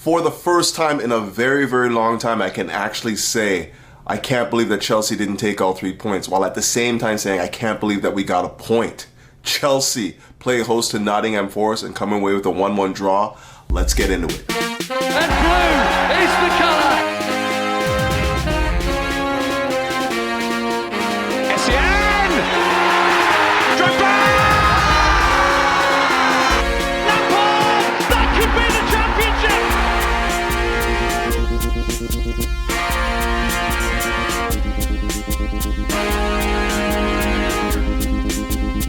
For the first time in a very, very long time, I can actually say, I can't believe that Chelsea didn't take all 3 points, while at the same time saying, I can't believe that we got a point. Chelsea play host to Nottingham Forest and come away with a 1-1 draw. Let's get into it. And blue is the colour. Essien! Drogba! Lampard! That could be the championship!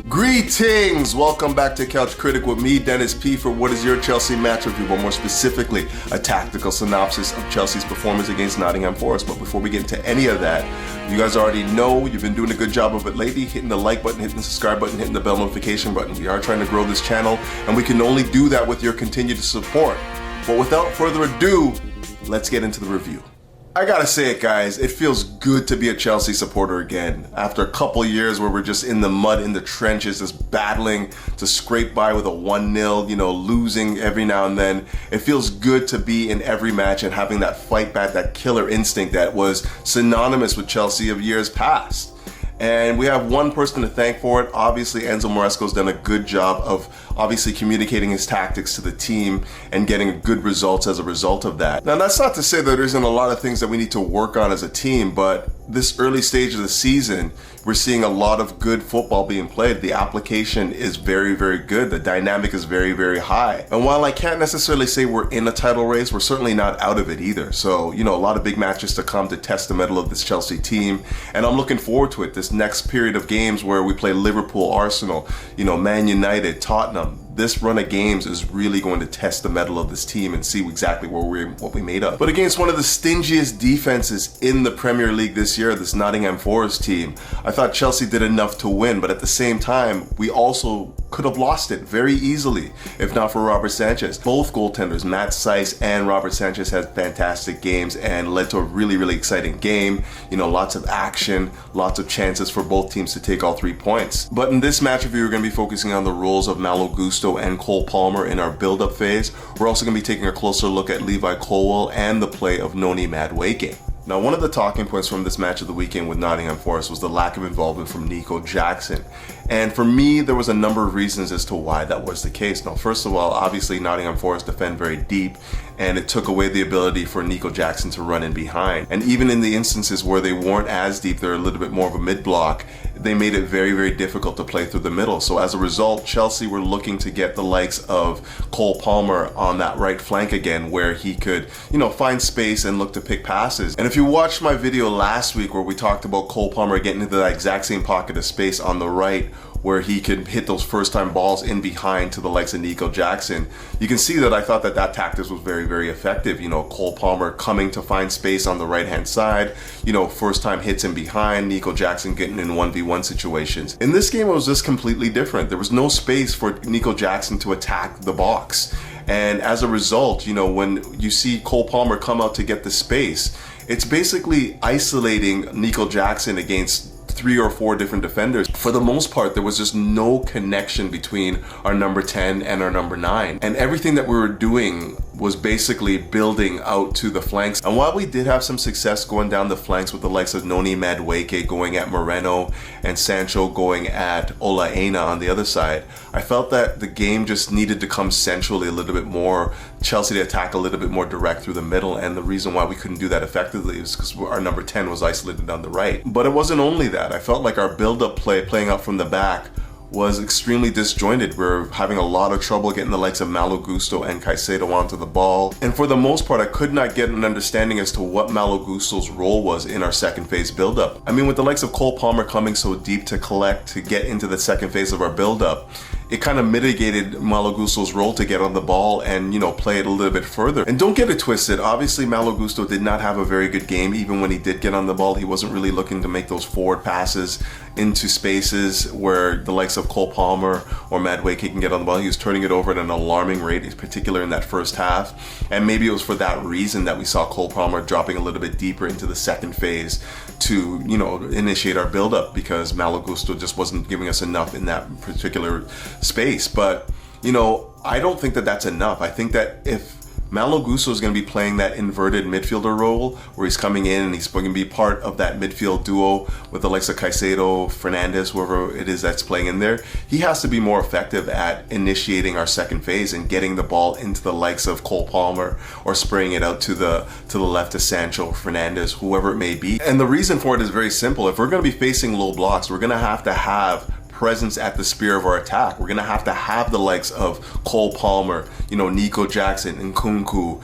Greetings! Welcome back to Couch Critic with me, Dennis P, for what is your Chelsea match review, but more specifically, a tactical synopsis of Chelsea's performance against Nottingham Forest. But before we get into any of that, you guys already know you've been doing a good job of it lately, hitting the like button, hitting the subscribe button, hitting the bell notification button. We are trying to grow this channel, and we can only do that with your continued support. But without further ado, let's get into the review. I gotta say it, guys, it feels good to be a Chelsea supporter again. After a couple years where we're just in the mud, in the trenches, just battling to scrape by with a 1-0, losing every now and then. It feels good to be in every match and having that fight back, that killer instinct that was synonymous with Chelsea of years past. And we have one person to thank for it. Obviously, Enzo Maresco's done a good job of obviously communicating his tactics to the team and getting good results as a result of that. Now, that's not to say that there isn't a lot of things that we need to work on as a team, but this early stage of the season, we're seeing a lot of good football being played. The application is very, very good. The dynamic is very, very high. And while I can't necessarily say we're in a title race, we're certainly not out of it either. So, a lot of big matches to come to test the mettle of this Chelsea team. And I'm looking forward to it. This next period of games where we play Liverpool, Arsenal, Man United, Tottenham. This run of games is really going to test the mettle of this team and see exactly what we made of. But against one of the stingiest defenses in the Premier League this year, this Nottingham Forest team, I thought Chelsea did enough to win, but at the same time, we also could have lost it very easily if not for Robert Sanchez. Both goaltenders, Matt Seiss and Robert Sanchez, had fantastic games and led to a really, really exciting game. Lots of action, lots of chances for both teams to take all 3 points. But in this match review, we're going to be focusing on the roles of Malo Gusto and Cole Palmer in our build-up phase. We're also going to be taking a closer look at Levi Colwill and the play of Noni Madueke. Now, one of the talking points from this match of the weekend with Nottingham Forest was the lack of involvement from Nico Jackson. And for me, there was a number of reasons as to why that was the case. Now, first of all, obviously Nottingham Forest defend very deep, and it took away the ability for Nico Jackson to run in behind. And even in the instances where they weren't as deep, they're a little bit more of a mid-block, they made it very, very difficult to play through the middle. So as a result, Chelsea were looking to get the likes of Cole Palmer on that right flank again, where he could, find space and look to pick passes. And if you watched my video last week where we talked about Cole Palmer getting into that exact same pocket of space on the right, where he could hit those first-time balls in behind to the likes of Nico Jackson, you can see that I thought that tactic was very, very effective. Cole Palmer coming to find space on the right-hand side, first-time hits in behind, Nico Jackson getting in 1v1 situations. In this game, it was just completely different. There was no space for Nico Jackson to attack the box. And as a result, when you see Cole Palmer come out to get the space, it's basically isolating Nico Jackson against 3 or 4 different defenders. For the most part, there was just no connection between our number 10 and our number 9. And everything that we were doing was basically building out to the flanks. And while we did have some success going down the flanks with the likes of Noni Madueke going at Moreno and Sancho going at Ola Aina on the other side, I felt that the game just needed to come centrally a little bit more, Chelsea to attack a little bit more direct through the middle. And the reason why we couldn't do that effectively is because our number 10 was isolated on the right. But it wasn't only that. I felt like our build-up play, playing out from the back, was extremely disjointed. We're having a lot of trouble getting the likes of Malo Gusto and Caicedo onto the ball. And for the most part, I could not get an understanding as to what Malo Gusto's role was in our second phase build-up. I mean, with the likes of Cole Palmer coming so deep to collect, to get into the second phase of our build-up, it kind of mitigated Malo Gusto's role to get on the ball and, play it a little bit further. And don't get it twisted, obviously Malo Gusto did not have a very good game. Even when he did get on the ball, he wasn't really looking to make those forward passes into spaces where the likes of Cole Palmer or Madueke can get on the ball. He was turning it over at an alarming rate, in particular in that first half. And maybe it was for that reason that we saw Cole Palmer dropping a little bit deeper into the second phase to, initiate our build-up, because Malo Gusto just wasn't giving us enough in that particular space. But, I don't think that that's enough. I think that if Malo Gusto is going to be playing that inverted midfielder role where he's coming in and he's going to be part of that midfield duo with the likes of Caicedo, Fernandes, whoever it is that's playing in there. He has to be more effective at initiating our second phase and getting the ball into the likes of Cole Palmer or spraying it out to the left to Sancho, Fernandes, whoever it may be. And the reason for it is very simple. If we're going to be facing low blocks, we're going to have presence at the spear of our attack. We're going to have the likes of Cole Palmer, Nico Jackson, Nkunku,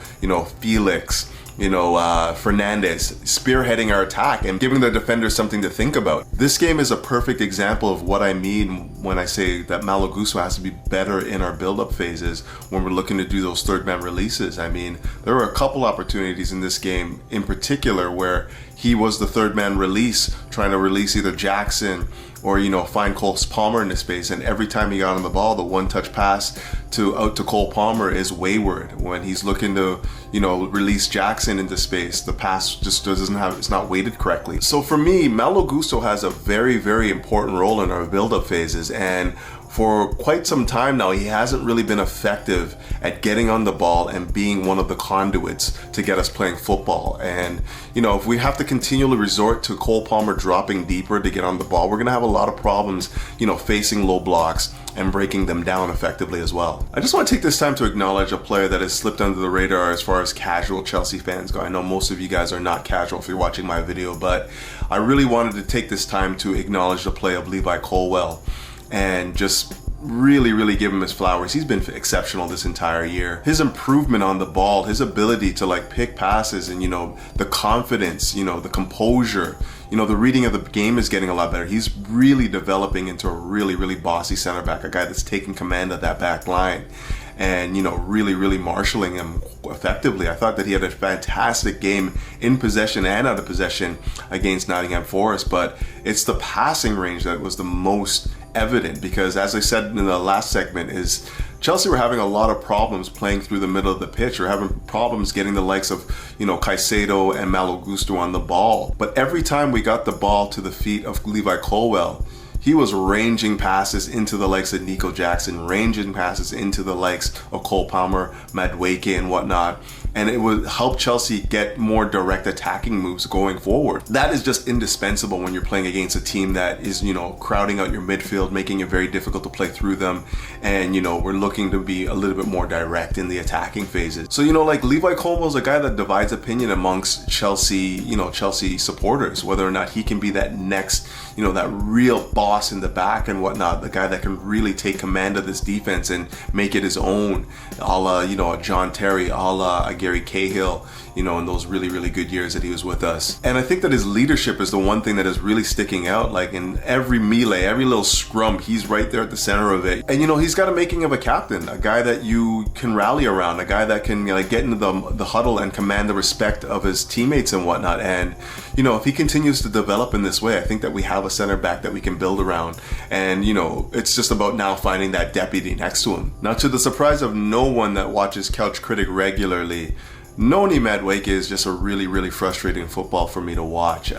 Felix, Fernandes spearheading our attack and giving the defenders something to think about. This game is a perfect example of what I mean when I say that Malo Gusto has to be better in our build-up phases when we're looking to do those third man releases. I mean, there were a couple opportunities in this game in particular where he was the third man release, trying to release either Jackson or find Cole Palmer in the space, and every time he got on the ball, the one-touch pass out to Cole Palmer is wayward. When he's looking to release Jackson into space, the pass just it's not weighted correctly. So for me, Malo Gusto has a very, very important role in our build-up phases, and for quite some time now, he hasn't really been effective at getting on the ball and being one of the conduits to get us playing football. And, if we have to continually resort to Cole Palmer dropping deeper to get on the ball, we're going to have a lot of problems, facing low blocks and breaking them down effectively as well. I just want to take this time to acknowledge a player that has slipped under the radar as far as casual Chelsea fans go. I know most of you guys are not casual if you're watching my video, but I really wanted to take this time to acknowledge the play of Levi Colwill and just really give him his flowers. He's been exceptional this entire year. His improvement on the ball, his ability to pick passes and the confidence, the composure, the reading of the game is getting a lot better. He's really developing into a really bossy center back, a guy that's taking command of that back line and really marshalling him effectively. I thought that he had a fantastic game in possession and out of possession against Nottingham Forest, but it's the passing range that was the most evident, because as I said in the last segment, is Chelsea were having a lot of problems playing through the middle of the pitch. We're having problems getting the likes of Caicedo and Malo Gusto on the ball. But every time we got the ball to the feet of Levi Colwill, he was ranging passes into the likes of Nico Jackson, ranging passes into the likes of Cole Palmer, Madueke and whatnot. And it would help Chelsea get more direct attacking moves going forward. That is just indispensable when you're playing against a team that is, crowding out your midfield, making it very difficult to play through them. And, we're looking to be a little bit more direct in the attacking phases. So, Levi Colwill is a guy that divides opinion amongst Chelsea, Chelsea supporters, whether or not he can be that next, that real boss in the back and whatnot, the guy that can really take command of this defense and make it his own, a la, John Terry, a la Gary Cahill, in those really good years that he was with us. And I think that his leadership is the one thing that is really sticking out. Like in every melee, every little scrum, he's right there at the center of it. And he's got a making of a captain, a guy that you can rally around, a guy that can get into the huddle and command the respect of his teammates and whatnot. And if he continues to develop in this way, I think that we have a center back that we can build around. And it's just about now finding that deputy next to him. Now, to the surprise of no one that watches Couch Critic regularly, Noni Madueke is just a really frustrating football for me to watch.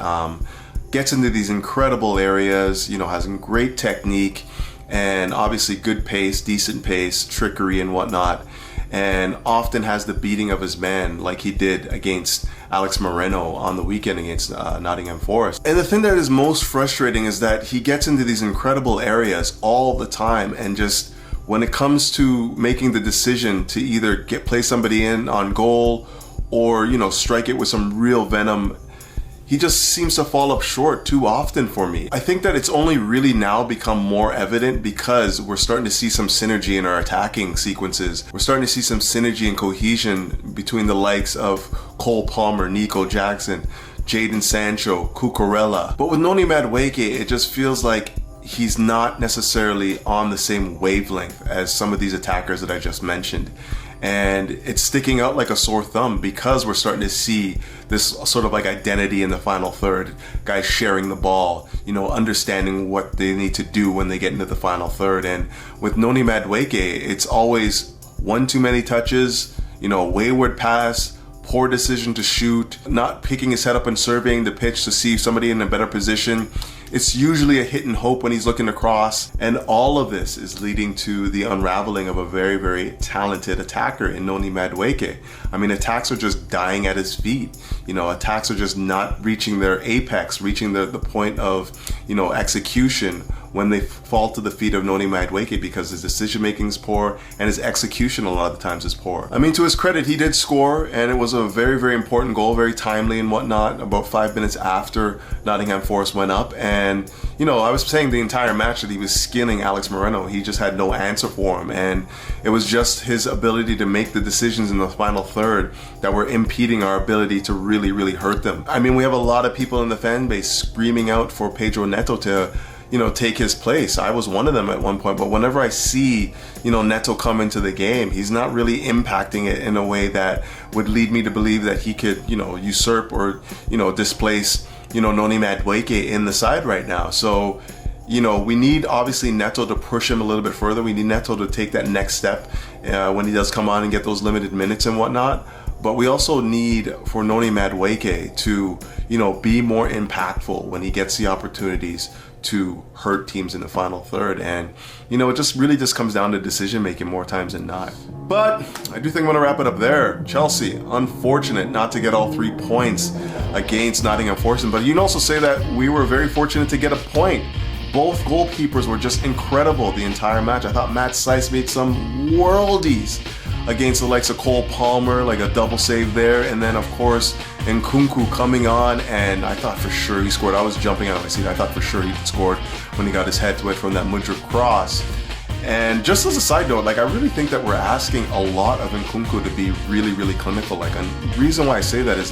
Gets into these incredible areas, has great technique and obviously good pace, decent pace, trickery and whatnot, and often has the beating of his man like he did against Alex Moreno on the weekend against Nottingham Forest. And the thing that is most frustrating is that he gets into these incredible areas all the time, and just when it comes to making the decision to either play somebody in on goal or, strike it with some real venom, he just seems to fall up short too often for me. I think that it's only really now become more evident because we're starting to see some synergy in our attacking sequences. We're starting to see some synergy and cohesion between the likes of Cole Palmer, Nico Jackson, Jadon Sancho, Cucurella. But with Noni Madueke, it just feels like he's not necessarily on the same wavelength as some of these attackers that I just mentioned. And it's sticking out like a sore thumb because we're starting to see this sort of identity in the final third, guys sharing the ball, understanding what they need to do when they get into the final third. And with Noni Madueke, it's always one too many touches, wayward pass, poor decision to shoot, not picking his head up and surveying the pitch to see somebody in a better position. It's usually a hit and hope when he's looking to cross, and all of this is leading to the unraveling of a very, very talented attacker in Noni Madueke. I mean, attacks are just dying at his feet. Attacks are just not reaching their apex, reaching the point of, execution when they fall to the feet of Noni Madueke, because his decision making is poor and his execution a lot of the times is poor. I mean, to his credit, he did score, and it was a very, very important goal, very timely and whatnot, about 5 minutes after Nottingham Forest went up. And, I was saying the entire match that he was skinning Alex Moreno. He just had no answer for him, and it was just his ability to make the decisions in the final third that were impeding our ability to really, really hurt them. I mean, we have a lot of people in the fan base screaming out for Pedro Neto to take his place. I was one of them at one point, but whenever I see, Neto come into the game, he's not really impacting it in a way that would lead me to believe that he could, usurp or, displace, Noni Madueke in the side right now. So, we need obviously Neto to push him a little bit further. We need Neto to take that next step when he does come on and get those limited minutes and whatnot. But we also need for Noni Madueke to, be more impactful when he gets the opportunities to hurt teams in the final third. And it just comes down to decision making more times than not. But I do think I'm going to wrap it up there. Chelsea, unfortunate not to get all 3 points against Nottingham Forest, but you can also say that we were very fortunate to get a point. Both goalkeepers were just incredible the entire match. I thought Matt Seiss made some worldies against the likes of Cole Palmer, like a double save there, and then of course Nkunku coming on, and I thought for sure he scored. I was jumping out of my seat. I thought for sure he scored when he got his head to it from that Mudryk cross. And just as a side note, I really think that we're asking a lot of Nkunku to be really, really clinical. And the reason why I say that is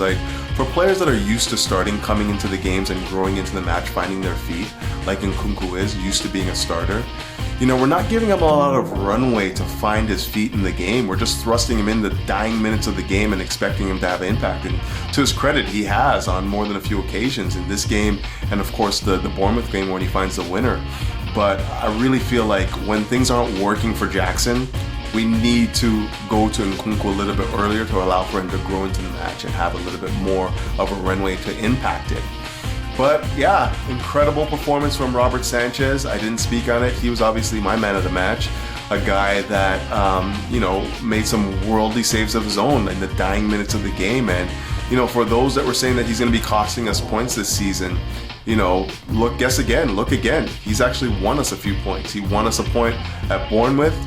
for players that are used to starting, coming into the games and growing into the match, finding their feet, like Nkunku is, used to being a starter, we're not giving him a lot of runway to find his feet in the game. We're just thrusting him in the dying minutes of the game and expecting him to have impact. And to his credit, he has on more than a few occasions in this game, and of course the Bournemouth game when he finds the winner. But I really feel like when things aren't working for Jackson, we need to go to Nkunku a little bit earlier to allow for him to grow into the match and have a little bit more of a runway to impact it. But yeah, incredible performance from Robert Sanchez. I didn't speak on it. He was obviously my man of the match. A guy that, made some worldly saves of his own in the dying minutes of the game. And, for those that were saying that he's going to be costing us points this season, look again. He's actually won us a few points. He won us a point at Bournemouth,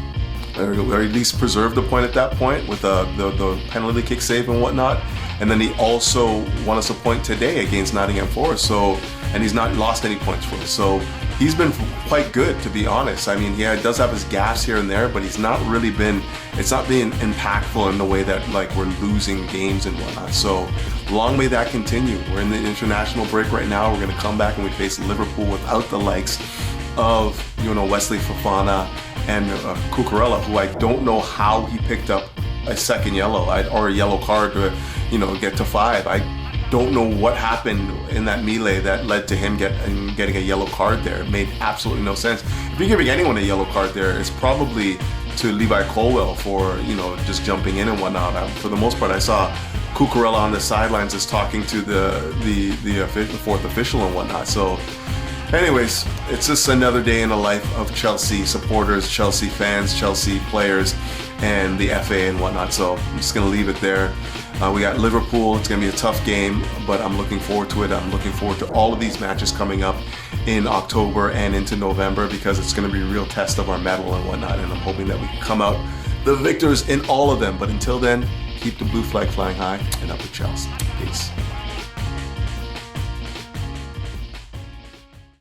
or at least preserved the point at that point with the penalty kick save and whatnot. And then he also won us a point today against Nottingham Forest. And he's not lost any points for us. So he's been quite good, to be honest. I mean, he does have his gaffes here and there, but it's not being impactful in the way that we're losing games and whatnot. So long may that continue. We're in the international break right now. We're going to come back and we face Liverpool without the likes of, Wesley Fofana and Cucurella, who I don't know how he picked up a second yellow or a yellow card to, get to 5. I don't know what happened in that melee that led to him getting a yellow card there. It made absolutely no sense. If you're giving anyone a yellow card there, it's probably to Levi Colwell for, just jumping in and whatnot. For the most part, I saw Cucurella on the sidelines just talking to the fourth official and whatnot. So anyways, it's just another day in the life of Chelsea supporters, Chelsea fans, Chelsea players, and the FA and whatnot. So I'm just going to leave it there. We got Liverpool. It's going to be a tough game, but I'm looking forward to it. I'm looking forward to all of these matches coming up in October and into November, because it's going to be a real test of our mettle and whatnot, and I'm hoping that we can come out the victors in all of them. But until then, keep the blue flag flying high, and up with Chelsea. Peace.